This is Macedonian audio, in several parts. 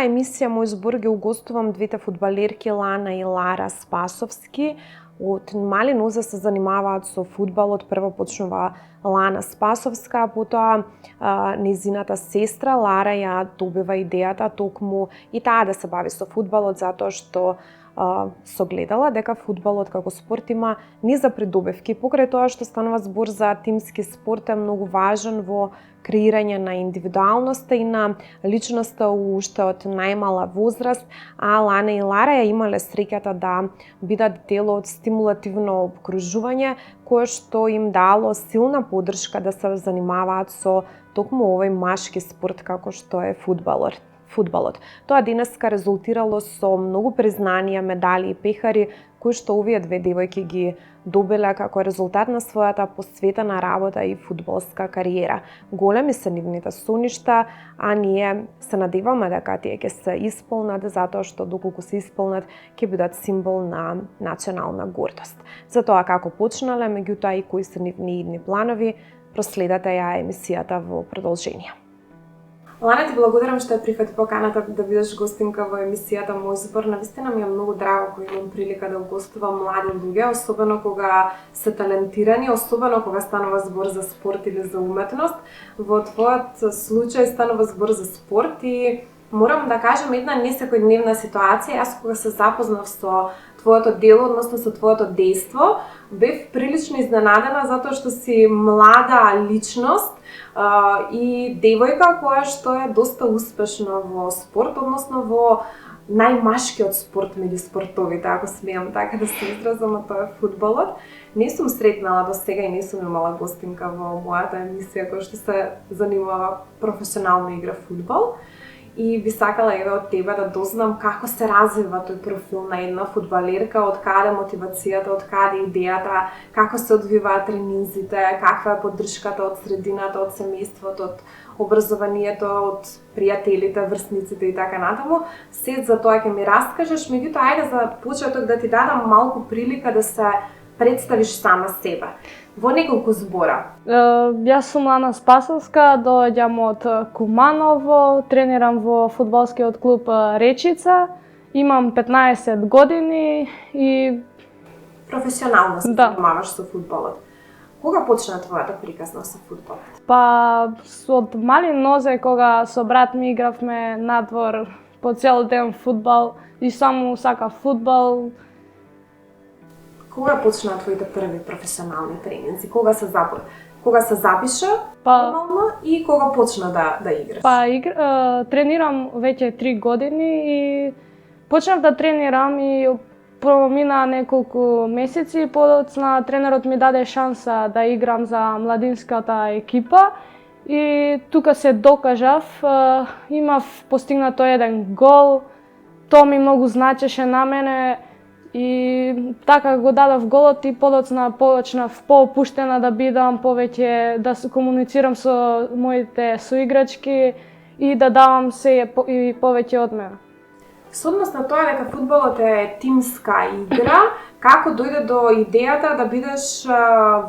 оваа емисија Мој збор ги угостувам двете фудбалерки Лана и Лара Спасовски. Од мали нозе се занимаваат со фудбалот. Прво почнува Лана Спасовска, потоа незината сестра Лара ја добива идејата токму и таа да се бави со фудбалот, затоа што согледала дека фудбалот како спорт има низ придобивки. Покрај тоа што станува збор за тимски спорт е многу важен во креирање на индивидуалноста и на личноста уште од најмала возраст, а Лана и Лара ја имале среќата да бидат дел од стимулативно обкружување кое што им дало силна поддршка да се занимаваат со токму овој машки спорт како што е фудбалот. Тоа денеска резултирало со многу признанија, медали и пехари кои што овие две девојки ги добиле како резултат на својата посветена работа и фудбалска кариера. Големи се нивните соништа, а ние се надеваме дека тие ќе се исполнат, затоа што доколку се исполнат ќе бидат символ на национална гордост. За тоа како почнале, меѓутоа и кои се нивни идни планови, проследете ја емисијата во продолжение. Лана, ти благодарам што ја прифати поканата да бидеш гостинка во емисијата Мој збор. Навистина ми е многу драго кога имам прилика да угостувам млади луѓе, особено кога се талентирани, особено кога станува збор за спорт или за уметност. Во твојот случај станува збор за спорт и морам да кажам една несекојдневна ситуација. Јас кога се запознав со твоето дело, односно со твоето дејство, бев прилично изненадена затоа што си млада личност и девојка која што е доста успешна во спорт, односно во најмашкиот спорт меѓу спортовите, ако смеам така да се изразам, а тоа е фудбалот. Не сум сретнала до сега и не сум имала гостинка во мојата емисија која што се занимава професионално игра фудбал. И би сакала еве од тебе да дознам како се развива тој профил на една фудбалерка, од каде мотивацијата, од каде идејата, како се одвиваат тренинзите, каква е поддршката од средината, од семејството, од образованието, од пријателите, врсниците и така натаму. Сет за тоа ќе ми раскажеш, меѓутоа ајде за почеток да ти дадам малку прилика да се представиш сама себе. Во неколку збора. Јас сум Лана Спасовска, доаѓам од Куманово, тренирам во фудбалскиот клуб Речица, имам 15 години и професионално се занимаваш со фудбалот. Кога почна твојата приказна со фудбалот? Па од мали нозе кога со брат ми игравме надвор по цел ден фудбал и само сакав фудбал. Кога почнаа твоите први професионални тренинзи? Кога се запиша нормално и кога почна да играш? Тренирам веќе 3 години и почнав да тренирам и промина неколку месеци, подоцна тренерот ми даде шанса да играм за младинската екипа и тука се докажав, имав постигнато еден гол, тоа ми многу значеше на мене. И така го дадов голот и подоцна почнав поопуштена да бидам, повеќе да се комуницирам со моите соиграчки и да давам се и повеќе од мене. Со однос на тоа дека фудбалот е тимска игра, како дојде до идејата да бидеш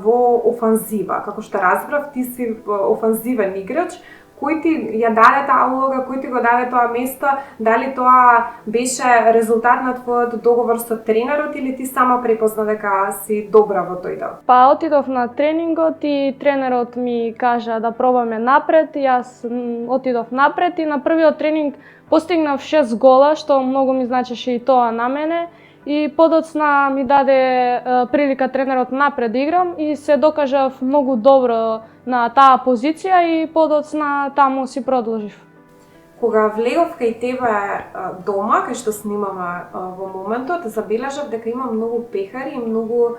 во офанзива? Како што разбрав, ти си офанзивен играч. Кој ти ја даде таа улога, кој ти го даде тоа место, дали тоа беше резултат на твојот договор со тренерот или ти сама препозна дека си добра во тој дел? Па отидов на тренингот и тренерот ми кажа да пробаме напред, јас отидов напред и на првиот тренинг постигнав 6 гола, што многу ми значеше и тоа на мене. И подоцна ми даде прилика тренерот напред да играм и се докажав многу добро на таа позиција и подоцна таму си продолжив. Кога влегов кај тебе дома, кај што снимаме во моментот, забележав дека има многу пехари и многу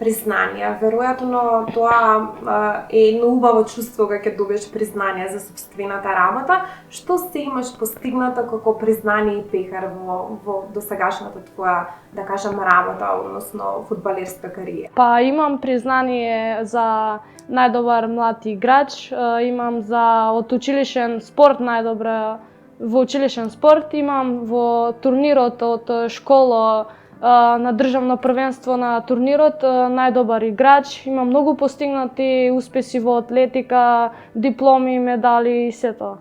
признанија. Веројатно тоа е едно убаво чувство кога ќе добиеш признание за сопствената работа. Што се имаш постигнато како признание и пехар во досегашната твоја, да кажам, работа, односно фудбалерска кариера? Па имам признание за најдобар млад играч, имам за од училишен спорт најдобра во училишен спорт, имам во турнирот од школа на државно првенство на турнирот најдобар играч, има многу постигнати успеси во атлетика, дипломи, медали и се тоа.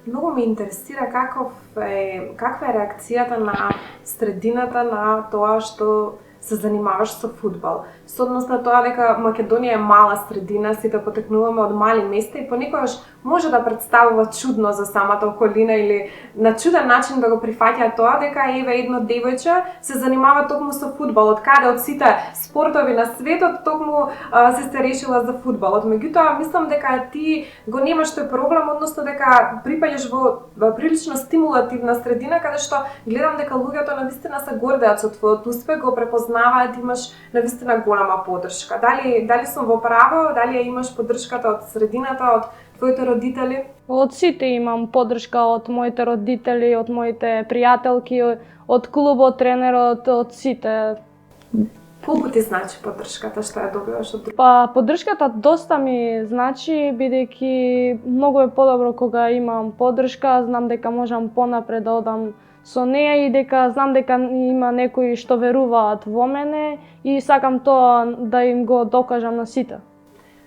Многу ме интересира каква е реакцијата на средината на тоа што се занимаваш со фудбал. Со однос на тоа дека Македонија е мала средина, сите потекнуваме од мали места и понекогаш може да представува чудно за самата околина или на чуден начин да го прифаќа тоа дека еве едно девојче се занимава токму со фудбал. Од каде од сите спортови на светот токму се решила за фудбалот. Меѓутоа мислам дека ти го немаш тој проблем, односно дека припаѓаш во прилично стимулативна средина каде што гледам дека луѓето навистина се гордеат со твојот успех, го препознаваат, имаш навистина голема поддршка. Дали сум во право, дали ја имаш поддршката од средината, од твоите родители? Од сите имам поддршка од моите родители, од моите пријателки, од клубот, тренерот, од сите. Колку ти значи поддршката што ја добиваш од други? Па поддршката доста ми значи, бидејќи многу е подобро кога имам поддршка, знам дека можам понапред да одам со неја и дека знам дека има некои што веруваат во мене и сакам тоа да им го докажам на сите.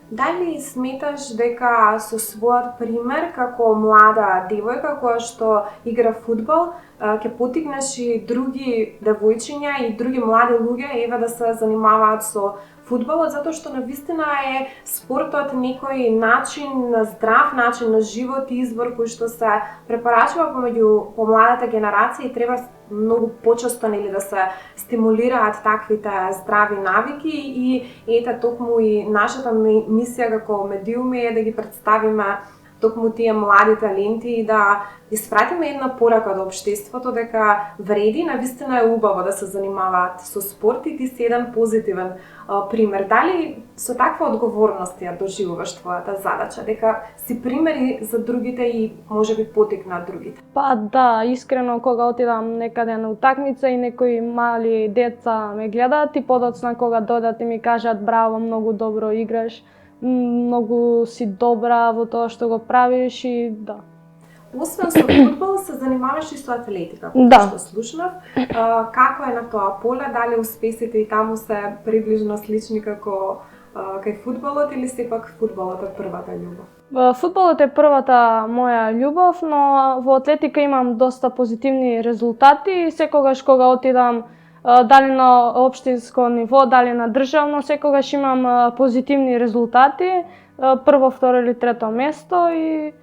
Дали сметаш дека со својот пример како млада девојка која што игра фудбал, ќе потикнеш и други девојчиња и други млади луѓе еве да се занимаваат со фудбалот, затоа што навистина е спортот некој начин, здрав начин на живот и избор кој што се препорачува помеѓу помладата генерација и треба многу почесто да се стимулираат таквите здрави навики и ете токму и нашата мисија како медиуми е да ги представиме токму тие млади таленти и да испратиме една порака до општеството дека вреди, навистина е убаво да се занимаваат со спорт и ти си еден позитивен пример. Дали со таква одговорност ја доживуваш твојата задача, дека си примери за другите и можеби потикнат другите? Па да, искрено кога отидам некаде на утакмица и некои мали деца ме гледаат и подоцна кога дојдат и ми кажат браво, многу добро играш, многу си добра во тоа што го правиш и да. Освен со фудбал се занимаваш и со атлетика, да. Што слушнав. Како е на тоа поле, дали успесите и таму се приближно слични како кај фудбалот или сепак фудбалот е првата љубов? Фудбалот е првата моја љубов, но во атлетика имам доста позитивни резултати и секогаш кога отидам дали на општинско ниво, дали на државно, секогаш имам позитивни резултати, прво, второ или трето место и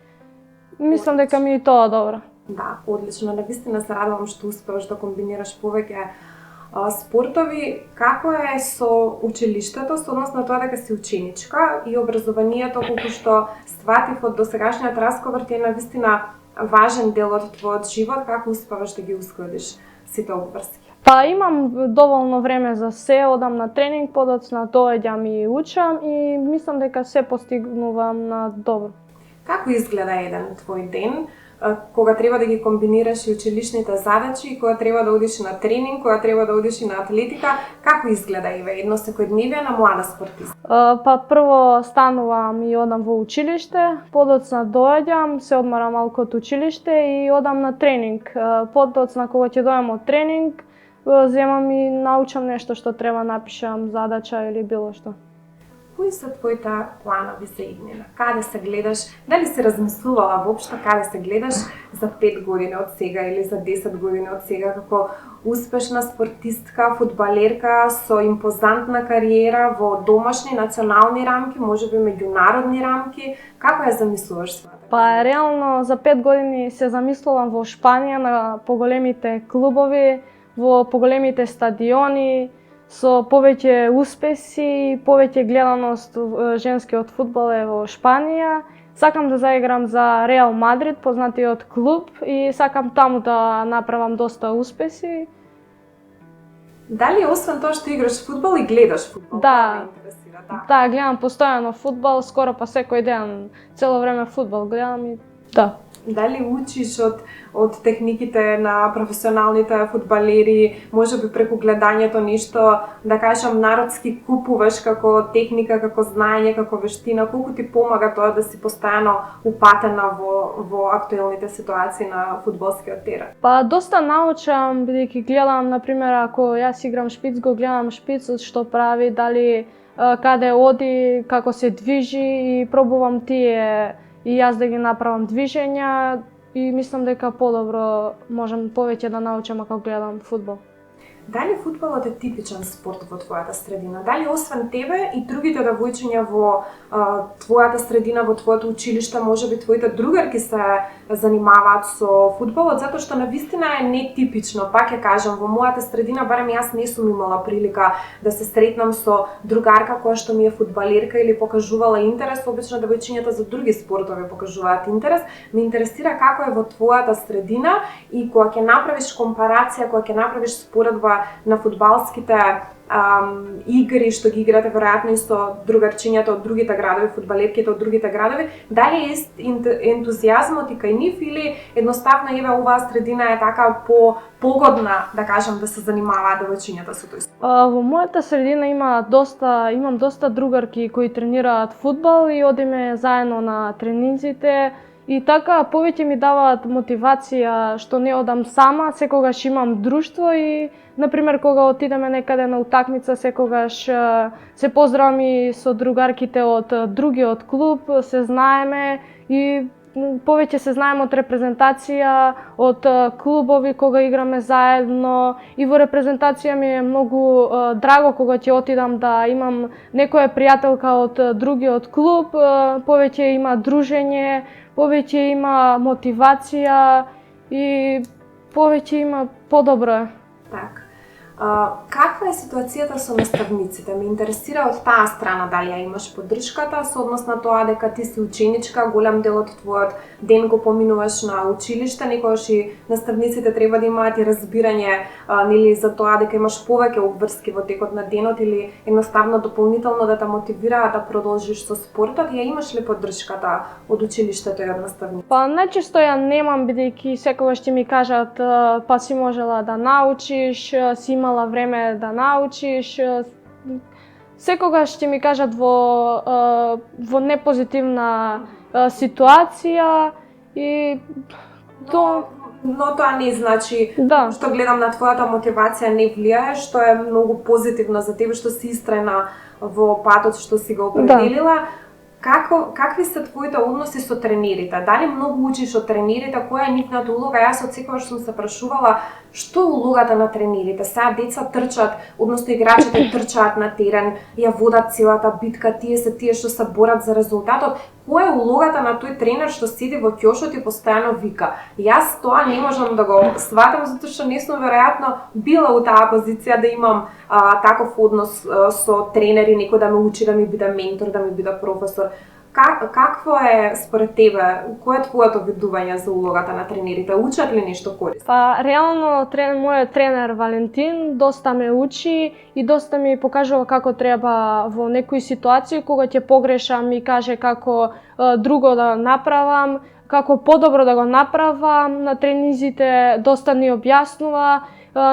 мислам дека ми е тоа добро. Да, одлично. Навистина се радувам што успеваш да комбинираш повеќе спортови. Како е со училиштето, со однос на тоа дека си ученичка и образованието, колку што сватив од досегашниот разговор, ти е навистина важен дел од твојот живот, како успеваш да ги ускладиш сите обврски? Па имам доволно време за се, одам на тренинг, подоцна доаѓам и учам и мислам дека се постигнувам на добро. Како изгледа еден твој ден, кога треба да ги комбинираш и училишните задачи, и кога треба да одиш на тренинг, кога треба да одиш и на атлетика, како изгледа едно секојдневие на млада спортиста? Па прво станувам и одам во училиште, подоцна доаѓам, се одмарам малку од училиште и одам на тренинг. Подоцна кога ќе дојам од тренинг, земам и научам нешто што треба напишам, задача или било што. Кои се твоите планови за иднина? Каде се гледаш? Дали си размислувала воопшто каде се гледаш за 5 години од сега или за 10 години од сега како успешна спортистка, фудбалерка со импозантна кариера во домашни национални рамки, можеби меѓународни рамки? Како ја замислуваш својата? Па реално за 5 години се замислувам во Шпанија на поголемите клубови, во поголемите стадиони, со повеќе успеси и повеќе гледаност женскиот фудбал е во Шпанија. Сакам да заиграм за Реал Мадрид, познатиот клуб, и сакам таму да направам доста успеси. Дали освен тоа што играш фудбал и гледаш фудбал? Да. Да, гледам постојано фудбал, скоро па секој ден, цело време фудбал гледам и да. Дали учиш од техниките на професионалните фудбалери, можеби преку гледањето нешто, да кажам, народски купуваш како техника, како знаење, како вештина, колку ти помага тоа да си постојано упатена во актуелните ситуации на фудбалскиот терен? Па доста научам, бидејќи гледам, например, ако јас играм шпиц, го гледам шпицот што прави, дали каде оди, како се движи и пробувам тие и јас да ги направам движења, и мислам дека подобро можам повеќе да научам ако гледам фудбал. Дали фудбалот е типичен спорт во твојата средина? Дали освен тебе и другите девојчиња во твојата средина, во твоето училиште, можеби твоите другарки се занимаваат со фудбалот, затоа што навистина е нетипично. Пак ќе кажам, во мојата средина барем јас не сум имала прилика да се сретнам со другарка која што ми е фудбалерка или покажувала интерес. Обично девојчињата за други спортови покажуваат интерес. Ме интересира како е во твојата средина и кога ќе направиш компарација, кога ќе направиш споредба на фудбалските игри што ги играте веројатно и со другарчињата од другите градови, фудбалерките од другите градови, дали е ентузијазмот и кај нив или едноставно еве оваа средина е така погодна, да кажам, да се занимаваат девојчињата со тој спорт? Во мојата средина имам доста другарки кои тренираат фудбал и одиме заедно на тренинзите. И така повеќе ми даваат мотивација што не одам сама, секогаш имам друштво и например кога отидеме некаде на утакмица, секогаш се поздравам и со другарките од другиот клуб, се знаеме и повеќе се знаеме од репрезентација, од клубови кога играме заедно и во репрезентација ми е многу драго кога ќе отидам да имам некоја пријателка од другиот клуб, повеќе има дружење, повеќе има мотивација и повеќе има подобро. Так. Каква е ситуацијата со наставниците? Ме интересира од таа страна дали ја имаш поддршката со однос на тоа дека ти си ученичка, голем дел од твојот ден го поминуваш на училиште, некогаш и наставниците треба да имаат и разбирање нели за тоа дека имаш повеќе обврски во текот на денот или едноставно дополнително да те мотивираат да продолжиш со спортот. Ја имаш ли поддршката од училиштето и од наставниците? Па најчесто ја немам, бидејќи секогаш ќе ми кажат па си можела да научиш, си имала време да научиш. Секогаш ќе ми кажат во непозитивна ситуација и Но тоа не значи да. Што гледам на твојата мотивација не влијае, што е многу позитивно за тебе, што си истрајна во патот што си го определила. Да. Какви се твоите односи со тренерите? Дали многу учиш од тренерите? Која е нивната улога? Јас од секогаш сум се прашувала што е улогата на тренерите. Сега деца трчат, односно играчите трчаат на терен, ја водат целата битка, тие што се борат за резултатот. Која е улогата на тој тренер што седи во ќошот и постојано вика? Јас тоа не можам да го сватам затоа што не сум веројатно била у таа позиција да имам таков однос со тренери, некој да ме учи, да ми биде ментор, да ми биде професор. Какво е според тебе, кој е твоето видување за улогата на тренерите? Учат ли нешто корисно? Па реално мојот тренер Валентин доста ме учи и доста ми покажува како треба во некои ситуации кога ќе погрешам и каже како друго да направам, како подобро да го направам. На тренизите доста ни објаснува,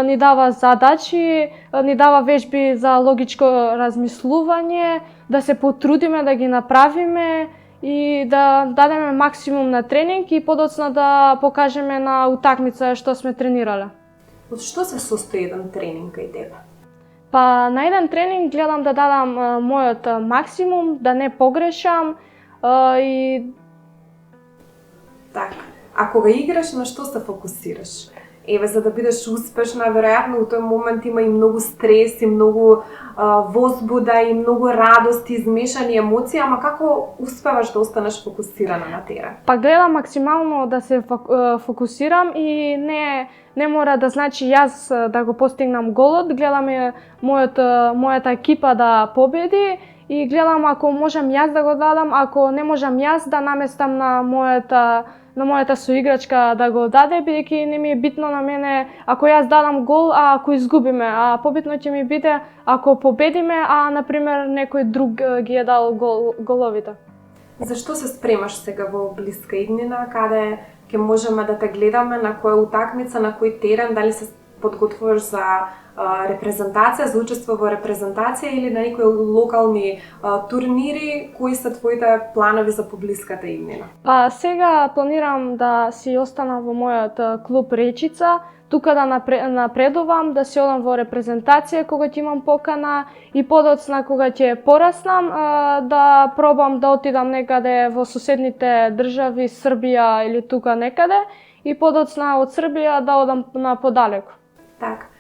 ни дава задачи, ни дава вежби за логичко размислување, да се потрудиме да ги направиме и да дадеме максимум на тренинг и подоцна да покажеме на утакмица што сме тренирале. Од што се состои еден тренинг кај тебе? Па на еден тренинг гледам да дадам мојот максимум, да не погрешам и така. А кога играш, на што се фокусираш? Еве, за да бидеш успешна, веројатно у тој момент има и многу стрес, и многу возбуда, и многу радост, и измешани емоции, ама како успеваш да останеш фокусирана на терен? Па гледам максимално да се фокусирам и не мора да значи јас да го постигнам голот, гледам мојата екипа да победи и гледам ако можам јас да го дадам, ако не можам јас да наместам на мојата соиграчка да го даде, бидејќи не ми е битно на мене ако јас дадам гол, а ако изгубиме, а побитно ќе ми биде ако победиме, а например некој друг ги е дал головите. Зашто се спремаш сега во блиска иднина, каде ќе можеме да те гледаме, на која утакмица, на кој терен, дали се подготвуваш за репрезентација, за учество во репрезентација или на некои локални турнири, кои се твоите планови за поблиската иднина? Па сега планирам да си останам во мојот клуб Речица, тука да напредувам, да си одам во репрезентација кога ќе имам покана и подоцна кога ќе пораснам, да пробам да отидам некаде во соседните држави, Србија или тука некаде, и подоцна од Србија да одам на подалеку. Така.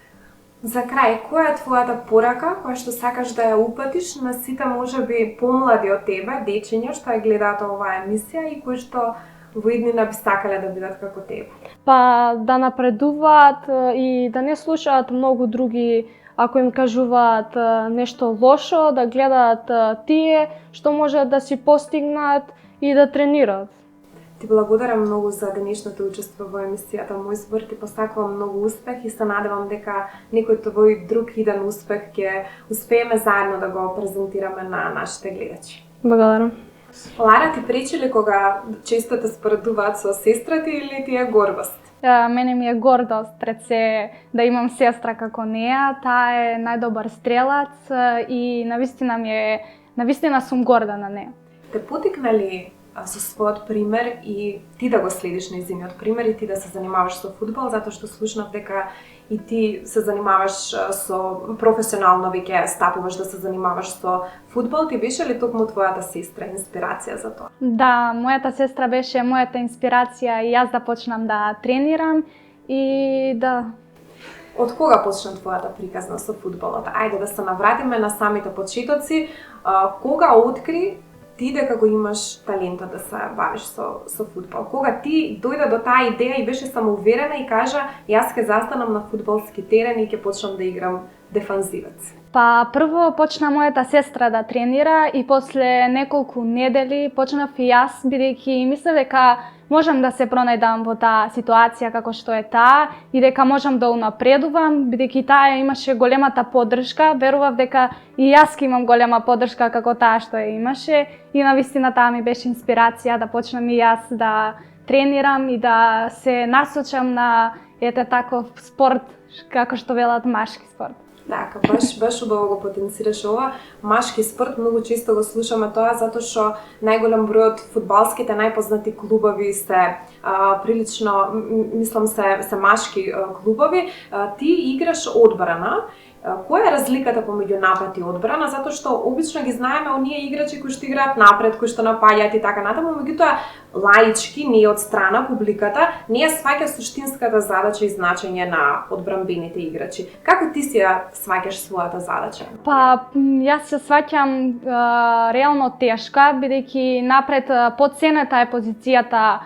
За крај, која е твојата порака која што сакаш да ја упатиш на сите можеби помлади од тебе, дечиња што ја гледаат оваа емисија и кои што во иднина би сакале да бидат како тебе? Па да напредуваат и да не слушаат многу други ако им кажуваат нешто лошо, да гледаат тие што можат да си постигнат и да тренираат. Ти благодарам многу за денешното учество во емисијата Мој збор, ти посакувам многу успех и се надевам дека некој твој друг иден успех ќе успееме заедно да го презентираме на нашите гледачи. Благодарам. Лара, ти пречи ли кога често те споредуваат со сестра ти или ти е гордост? Мене ми е гордост пред се да имам сестра како неа, таа е најдобар стрелац и навистина сум горда на неа. Те потикна ли со својот пример и ти да го следиш нејзиниот пример и ти да се занимаваш со фудбал, затоа што слушнав дека и ти се занимаваш со професионално, веќе стапуваш да се занимаваш со фудбал, ти беше ли токму твојата сестра инспирација за тоа? Да, мојата сестра беше мојата инспирација и јас да почнам да тренирам и да. Од кога почна твојата приказна со фудбалот? Ајде да се навратиме на самите почетоци. Кога откри ти дека го имаш талентот да се бавиш со фудбал? Кога ти дојде до таа идеја и беше самоуверена и кажа јас ќе застанам на фудбалски терен и ќе почнам да играм дефанзивец? Па прво почна мојата сестра да тренира и после неколку недели почнав и јас, бидејќи мислев дека можам да се пронајдам во таа ситуација како што е таа и дека можам да унапредувам, бидејќи таа имаше големата поддршка, верував дека и јас ќе имам голема поддршка како таа што ја имаше и навистина таа ми беше инспирација да почнам и јас да тренирам и да се насочам на таков спорт како што велат машки спорт. Така, баш убаво го потенцираш ова. Машки спорт, многу често го слушаме тоа, затоа што најголем број од фудбалските најпознати клубови се прилично, мислам се машки клубови. Ти играш одбрана. Која е разликата помеѓу напад и одбрана? Затоа што обично ги знаеме оние играчи кои што играат напред, кои што напаѓаат и така натаму, меѓутоа лаички, не од страна публиката, не ја сваќа суштинската задача и значење на одбранбените играчи. Како ти си ја сваќаш својата задача? Па јас се сваќам реално тешка, бидејќи напред подценета е позицијата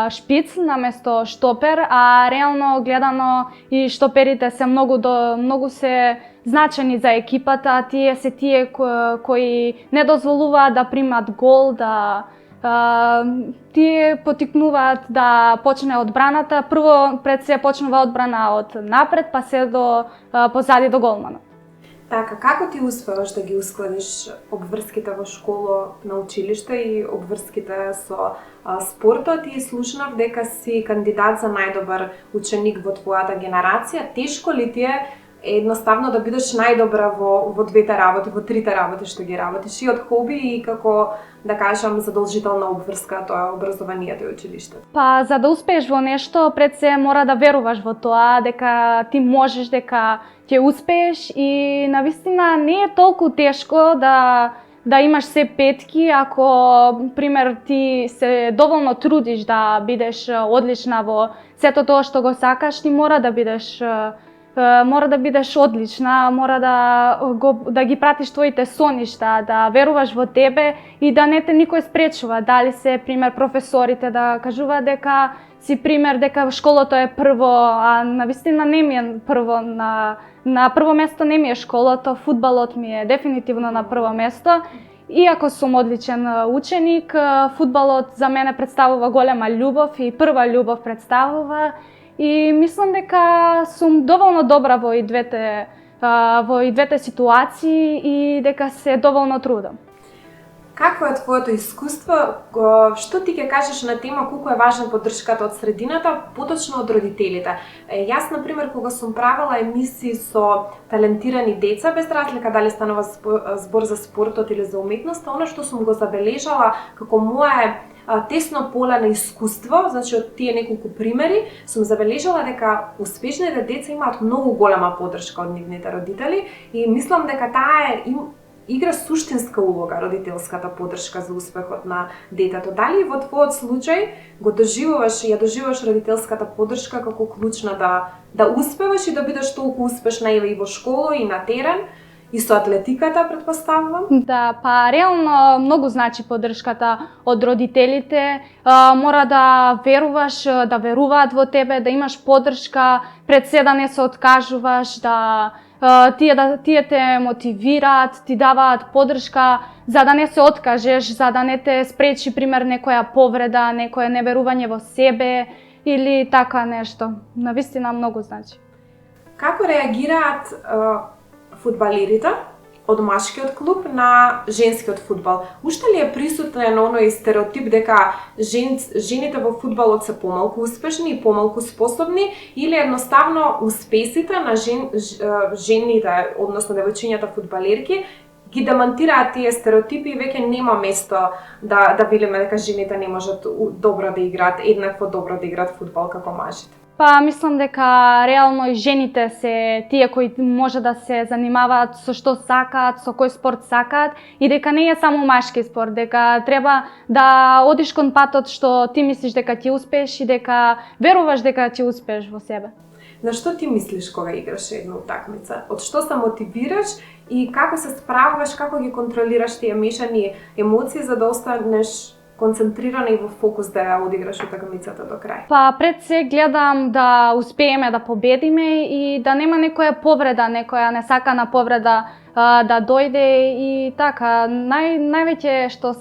шпиц наместо штопер, а реално гледано и штоперите се многу се значени за екипата, тие се тие кои не дозволуваат да примат гол, тие потикнуваат да почне одбраната. Прво пред се почнува одбрана од напред, па се до позади до голманот. Така, како ти успеваш да ги ускладиш обврските во школа, на училиште и обврските со спортот? И слушнав дека си кандидат за најдобар ученик во твојата генерација. Тешко ли ти е едноставно да бидеш најдобра во двете работи, во трите работи што ги работиш, и од хоби и како, да кажам, задолжителна обврска, тоа образованието и училиштето? Па за да успееш во нешто, пред се мора да веруваш во тоа, дека ти можеш, дека ќе успееш и навистина не е толку тешко да имаш се петки, ако, пример, ти се доволно трудиш да бидеш одлична во сето тоа што го сакаш, ти мора да бидеш одлична, мора да ги пратиш твоите соништа, да веруваш во тебе и да не те никој спречува. Дали се, пример, професорите да кажуваат дека си пример, дека школото е прво, а навистина не ми е прво, на прво место не ми е школото, фудбалот ми е дефинитивно на прво место. Иако сум одличен ученик, фудбалот за мене представува голема љубов и прва љубов представува. И мислам дека сум доволно добра во и двете ситуации и дека се доволно трудам. Какво е твоето искуство? Што ти ќе кажеш на тема колку е важна поддршката од средината, поточно од родителите? Јас, например, кога сум правила емисии со талентирани деца, без разлика дали станува збор за спортот или за уметноста, она што сум го забележала како мое тесно поле на искуство, значи од тие неколку примери, сум забележала дека успешните деца имаат многу голема поддршка од нивните родители и мислам дека таа игра суштинска улога родителската поддршка за успехот на детето. Дали во твојот случај ја доживуваш родителската поддршка како клучна да успеваш и да бидеш толку успешна и во школа и на терен? И со атлетиката, предпоставувам? Да, па реално многу значи поддршката од родителите. Мора да веруваш, да веруваат во тебе, да имаш поддршка, пред се да не се откажуваш, да тие те мотивираат, ти даваат поддршка за да не се откажеш, за да не те спречи пример некоја повреда, некое неверување во себе или така нешто. Навистина многу значи. Како реагираат фудбалерите од машкиот клуб на женскиот фудбал? Уште ли е присутен оној стереотип дека жените во фудбалот се помалку успешни и помалку способни, или едноставно успесите на жените, односно девојчињата фудбалерки, ги демонтираат тие стереотипи и веќе нема место да велиме дека жените не можат добро да играат, еднакво добро да играат фудбал како мажите? Па мислам дека реално и жените се тие кои може да се занимаваат со што сакаат, со кој спорт сакаат и дека не е само машки спорт, дека треба да одиш кон патот што ти мислиш дека ќе успееш и дека веруваш дека ќе успееш во себе. На што ти мислиш кога играш една утакмица? Од што се мотивираш и како се справуваш, како ги контролираш тие мешани емоции за да останеш концентрирана и во фокус да ја одиграш утакмицата до крај? Па пред се гледам да успееме да победиме и да нема некоја повреда, некоја несакана повреда да дојде и така. Највеќе што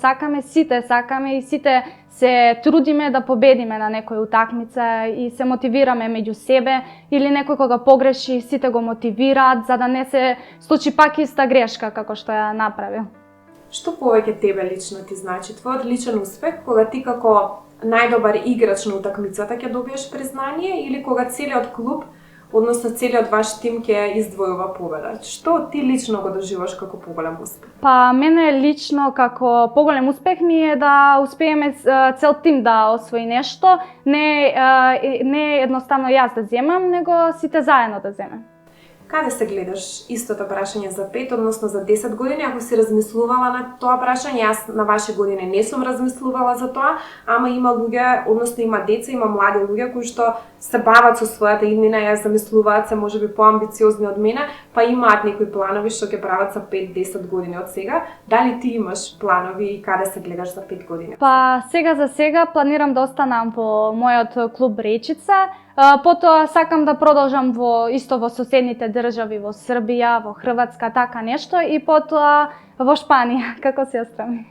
сите сакаме и сите се трудиме да победиме на некоја утакмица и се мотивираме меѓу себе или некој кога погреши, сите го мотивираат за да не се случи пак иста грешка како што ја направил. Што повеќе тебе лично ти значи? Твојот личен успех кога ти како најдобар играч на утакмицата ќе добиеш признание или кога целиот клуб, односно целиот ваш тим ќе издвојува победа? Што ти лично го доживаш како поголем успех? Па мене лично како поголем успех ми е да успееме цел тим да освои нешто, не едноставно јас да земам, него сите заедно да земем. Каде се гледаш истото прашање за 5, односно за 10 години, ако си размислувала на тоа прашање? Јас на ваши години не сум размислувала за тоа, ама има луѓе, односно има деца, има млади луѓе кои што се бават со својата иднина, ја замислуваат се можеби поамбициозни од мене, па имаат некои планови што ќе прават за 5-10 години од сега. Дали ти имаш планови и каде се гледаш за 5 години? Па сега за сега планирам да останам во мојот клуб Речица. Потоа сакам да продолжам исто во соседните држави, во Србија, во Хрватска, така нешто и потоа во Шпанија, како сестра ми.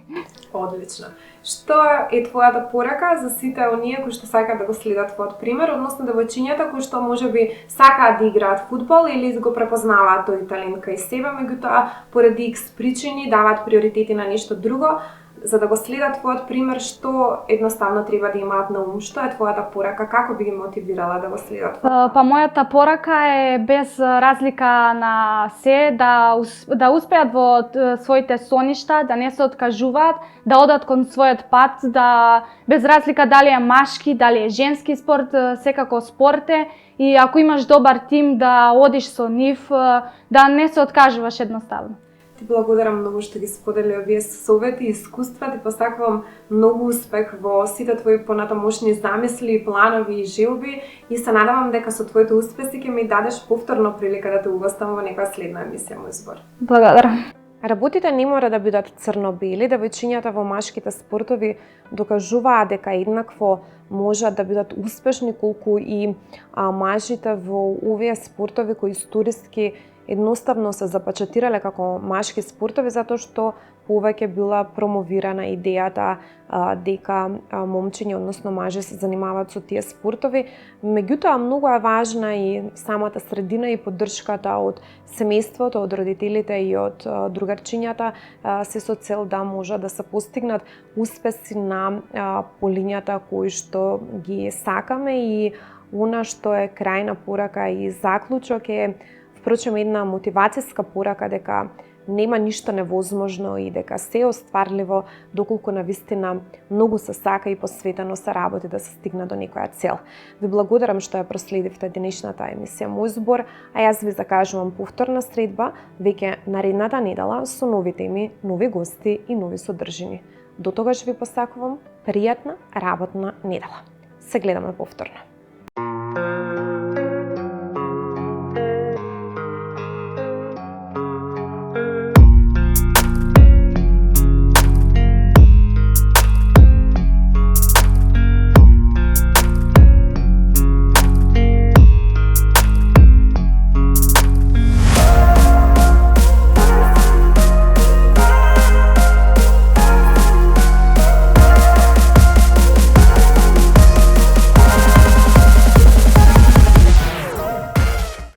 Одлично. Што е твојата порака за сите оние кои што сакаат да го следат твојот пример, односно девојчињата кои што можеби сакаат да играат фудбал или го препознаваат тој талент кај себе, меѓутоа поради X причини даваат приоритети на нешто друго? За да го следат твојот пример, што едноставно треба да имаат на ум? Што е твојата порака? Како би ги мотивирала да го следат? Па мојата порака е без разлика на се да успеат во своите соништа, да не се откажуваат, да одат кон својот пат, да без разлика дали е машки, дали е женски спорт, секако спорт е и ако имаш добар тим да одиш со нив, да не се откажуваш едноставно. Ти благодарам многу што ги сподели овие совети и искуства. Ти посакувам многу успех во сите твои понатамошни замисли, планови и желби и се надевам дека со твоите успеси ќе ми дадеш повторно прилика да те угостам во некоја следна емисија мој збор. Благодарам. Работите не мора да бидат црно-бели, девојчињата во машките спортови докажуваат дека еднакво можат да бидат успешни колку и мажите во овие спортови кои историски едноставно се запечатирале како машки спортови затоа што повеќе била промовирана идејата дека момчиња, односно мажи се занимаваат со тие спортови. Меѓутоа, многу е важна и самата средина и поддршката од семејството, од родителите и од другарчињата, се со цел да може да се постигнат успеси на полињата кои што ги сакаме и она што е крајна порака и заклучок е впрочем една мотивацијска порака дека нема ништо невозможно и дека се е остварливо доколку навистина многу се сака и посветено се работи да се стигне до некоја цел. Ви благодарам што ја проследивте денешната емисија Мој збор, а јас ви закажувам повторна средба веќе наредната недела со нови теми, нови гости и нови содржини. До тогаш ви посакувам пријатна работна недела. Се гледаме повторно.